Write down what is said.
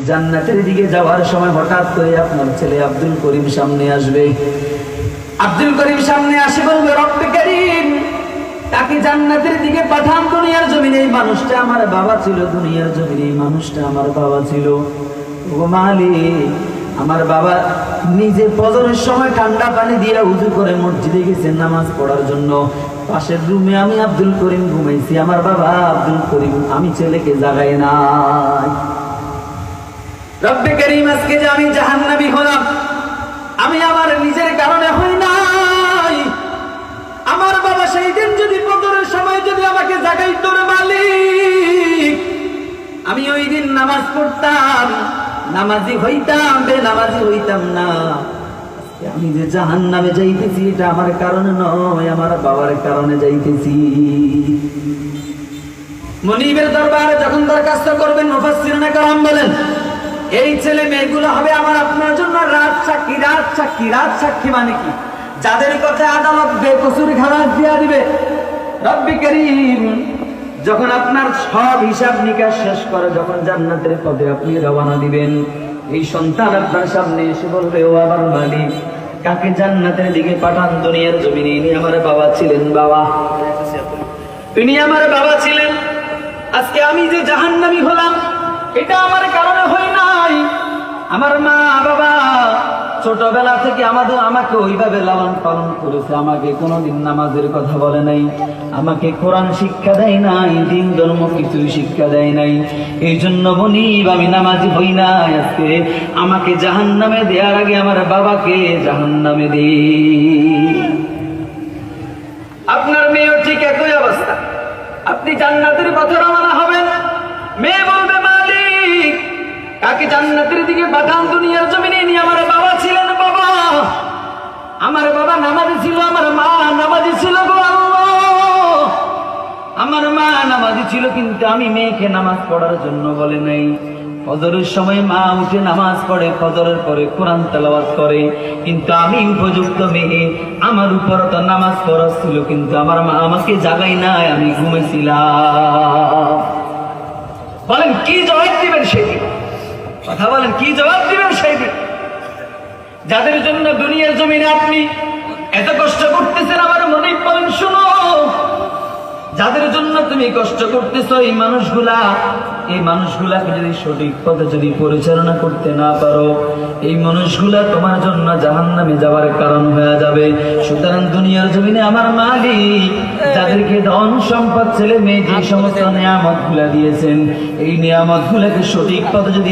জান্নাতের দিকে যাওয়ার সময় হঠাৎ করে আপনার ছেলে আব্দুল করিম সামনে আসবে। আব্দুল করিম সামনে আসে বলবে, রব্বে কারীম, তাকে জান্নাতের দিকে পাঠান। দুনিয়ার জমিনে এই মানুষটা আমার বাবা ছিল, দুনিয়ার জমিনে এই মানুষটা আমার বাবা ছিল। ও মালিক, আমার বাবা নিজে ফজরের সময় ঠান্ডা পানি দিয়ে উযু করে মসজিদে গেছেন নামাজ পড়ার জন্য। পাশের রুমে আমি আব্দুল করিম ঘুমাইছি, আমার বাবা আব্দুল করিম আমি ছেলেকে জাগাই নাই। রব্বে কারীম, আজকে যে আমি জাহান্নামী হলাম, আমি আমার নিজের কারণে হই নাই। আমার বাবা সেই দিন যদি ফজরের সময় যদি আমাকে জাগাইতো রে মালিক, আমি ওই দিন নামাজ পড়তাম, নামাজি হইতাম, বেনামাজি হইতাম না। আমি যে জাহান্নামে যাইতেছি এটা আমার কারণে নয়, আমার বাবার কারণে যাইতেছি। মুনিবের দরবারে যখন দরখাস্ত করবেন, মুফাসসিরুনে কেরাম বলেন, এই ছেলে মেয়েগুলো হবে আমার আপনার জন্য রাত সাক্ষী। রাত সাক্ষী, রাত সাক্ষী মানে কি? যাদের কথা আদালত বেকসুর খালাস দিয়া দিবে। রব্বে কারীম যখন আপনার সব হিসাব নিকাশ শেষ করে যখন জান্নাতের পথে আপনি রওনা দিবেন, এই সন্তান আপনার সামনে এসে বলবে, ও আমার মালিক, কাকে জান্নাতের দিকে পাঠান? দুনিয়ার জমিনে ইনি আমার বাবা ছিলেন, বাবা ইনি আমার বাবা ছিলেন। আজকে আমি যে জাহান্নামী হলাম এটা আমার কারণে হই নাই। আমার মা বাবা ছোটবেলা থেকে আমাকে ওইভাবে লালন পালন করেছে, আমাকে কোনোদিন নামাজের কথা বলে নাই, আমাকে কোরআন শিক্ষা দেয় নাই, দিন ধর্ম কিছুই শিক্ষা দেয় নাই। এই জন্য মুনিব আমি নামাজি হই নাই। আজকে আমাকে জাহান্নামে দেওয়ার আগে আমার বাবাকে জাহান্নামে দে। আপনার মেয়েও ঠিক একই অবস্থা। আপনি জান্নাতের পথে রওনা হবেন, মেয়ে বলবে, মালিক, কাকে জান্নাতের দিকে পাঠান? দুনিয়ার জমিনে ইনি আমার বাবা ছিলেন, বাবা আমার বাবা নামাজি ছিল, আমার মা নামাজি ছিল গো আল্লাহ, আমার মা নামাজি ছিল, কিন্তু আমি মেয়েকে নামাজ পড়ার জন্য বলে নাই। ফজরের সময় মা উঠে নামাজ পড়ে, ফজরের পরে কোরআন তেলাওয়াত করে, কিন্তু আমি উপযুক্ত মেয়ে, আমার উপর তো নামাজ পড়া ছিল, কিন্তু আমার মা আমাকে জাগাই নাই, আমি ঘুমেছিলাম। বলেন কি জবাব দিবেন সেই দিন? কথা বলেন, কি জবাব দিবেন সেই দিন? যাদের জন্য দুনিয়ার জমিনে আপনি এত কষ্ট করতেছেন, আমার মনে বলেন, শুনো, যাদের জন্য তুমি কষ্ট করতেছো, এই মানুষগুলাকে যদি সঠিক পথে যদি পরিচালনা করতে না পারো, এই মানুষগুলা তোমার জন্য জাহান্নামে যাওয়ার কারণ হয়ে যাবে। সুতরাং দুনিয়ার জমিনে আমার মালিক যাদেরকে ধন সম্পদ ছেলে মেয়ে যে সমস্ত নিয়ামত গুলা দিয়েছেন, এই নিয়ামত গুলাকে সঠিক পথে যদি